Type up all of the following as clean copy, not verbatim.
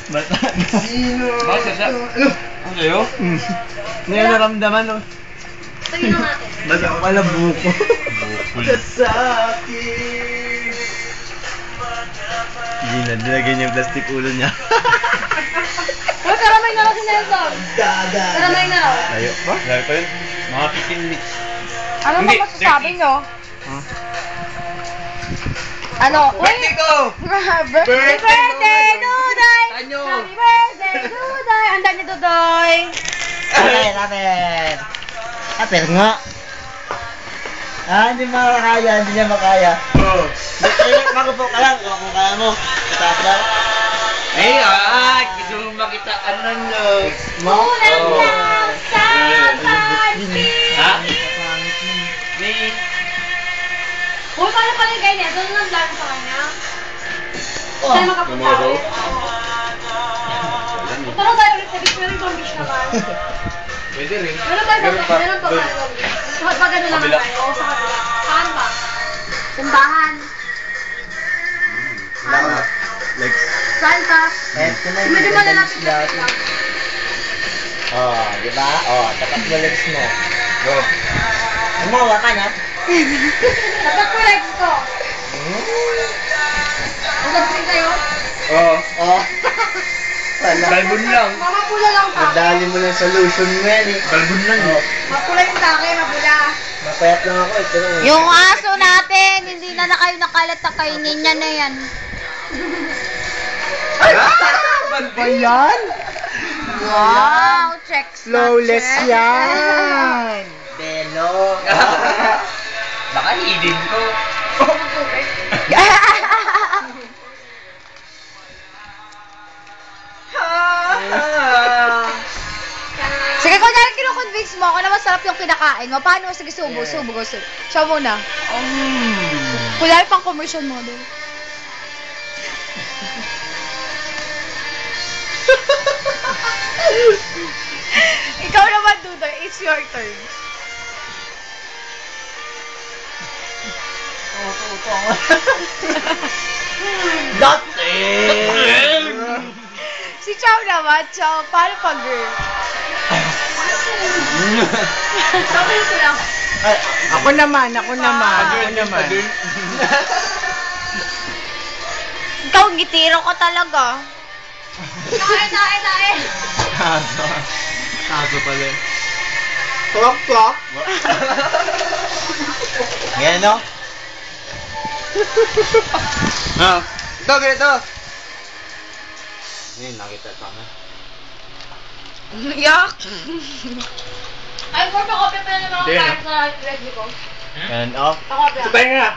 Sino? Bakit siya? Ano sa'yo? Ngayon naramdaman, no? Tingnan natin. Ba't ako pala buko? Bukol. Sasakit. Hindi na, nilagay niya yung plastic ulo niya. Uy, karamay na lang si Nelson. Karamay na lang. Layo ba? Lalo pa yun? Mga 15 minutes. Ano Hindi, ba masasabi 30. nyo? Huh? Ano? Birthday ko! Birthday, Duday! Tanyo! Happy birthday, Duday! Ang dami, Dudoy! Rapper! Rapper nga! Hindi makakaya, hindi niya makaya. Oo. Makupo ka lang, kung kaya mo. Itaas lang. Gusto mo makita ano nyo? Ulan lang sa pag-ibig. Ha? Kung paano pala yung kay Nelson, ano lang sa kanya? Oh. Tayo makapunta ulit. Punta lang tayo ulit sa beach, pero yung beach naman. Pwede rin. Meron tayo pa, meron pa tayo beach. Pag gano'n naman Kabila. tayo, o sa kabila. Saan ba? Simbahan. Like, Saan ka? eto na Medyo malalapit na lang. Oh, di ba? Oh, tapat mo legs mo. Go. Umawa ka na. Tapat ko legs ko. Magagawin kayo? Oo. Oh. Wala. Balbon lang. Mamapula lang sa akin. Madali mo ng solution mo yan eh. Balbon lang Oh, Mapula yung sa akin, mapula. mapayat lang ako eh. Pero, Yung aso natin, hindi na kayo nakalat na kainin niya na yan. ba yan? Wow, checks na Flawless check. yan. Belo. Baka hidin ko. Sige, kung dahil kino-convince mo ako na masarap yung kinakain mo, paano? Sige, subo. Siya muna. Kung dahil pang commercial model. Ikaw naman, Dudoy. It's your turn. Nothing! Si Chow naman, Chow. Paano pag girl? Sabi ko lang. Ay, Ako naman. Ikaw, gitiro ka talaga. Tae. Kaso pala. Clock. Ngayon, no? Ito, ganito. Ngayon, nakita ka na. Yak. Ay, photocopy pa na ng mga Hindi, cards na ready ko. And off. Photocopy. Tayo nga.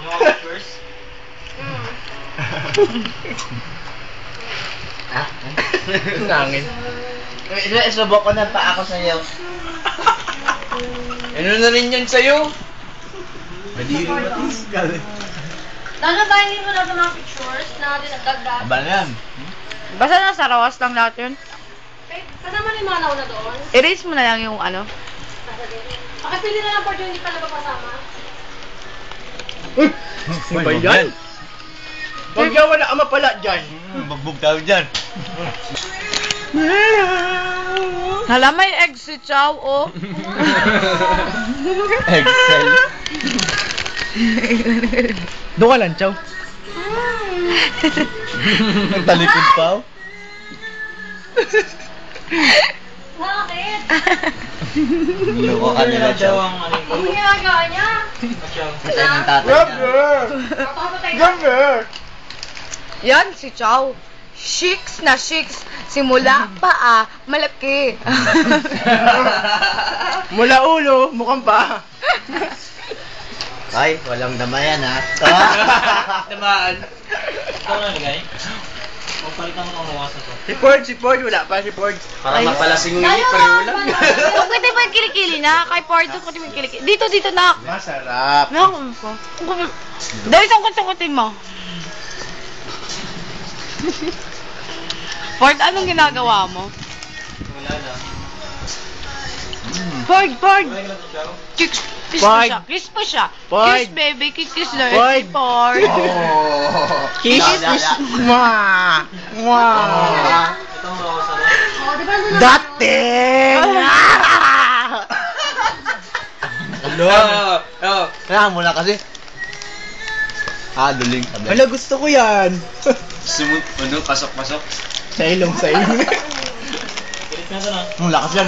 Nangin. Isubok ko na pa ako sa'yo. Ano na rin yan sa'yo? Madiri matis ka. Nanabahin mo na sa mga pictures na dinagdagan. Aba na yan. Basta nasa rawas lang lahat yun. Kasama na yung mga nauna doon. Erase mo na lang yung ano. Pakipili na lang po yung hindi pa napapasama. Ano ba yan? Huwag yan, wala ama pala dyan. Magbog tayo dyan. Hala, may egg si Chow, oh. Excel. Doon ka lang, Chow. Talikod pa. Bakit? Loko ka nila, Chow. Ang ginagawa niya. Patay ng tatay niya. Papapatay na. Yan, si Chow. Shiks na shiks. Simula pa malaki. Mula ulo, mukhang pa. Ay, walang damayan ha. Tamaan. Ito na nagay. Pagpalitan mo ang mawasan ko. Si Ford, wala pa si Ford. Para mapalasing Tayo lang. Huwag pwede ba yung kilikili na? Kay Porto, pwede mo yung kilikili. Dito na. Masarap. Naku po. Dahil sangkot-sangkotin mo. Ford, anong ginagawa mo? Wala na. Ford! Kiss pa Ford. siya. Kiss pa siya. Ford. Kiss, baby. Kiss na. Ford. Ford. Oh. Kiss. Mwah. Mwah. Ito Dating! Kailangan mo na kasi. Duling. Wala, gusto ko yan. Pasok-pasok. Sa ilong, sa ilong. Ang lakas yan.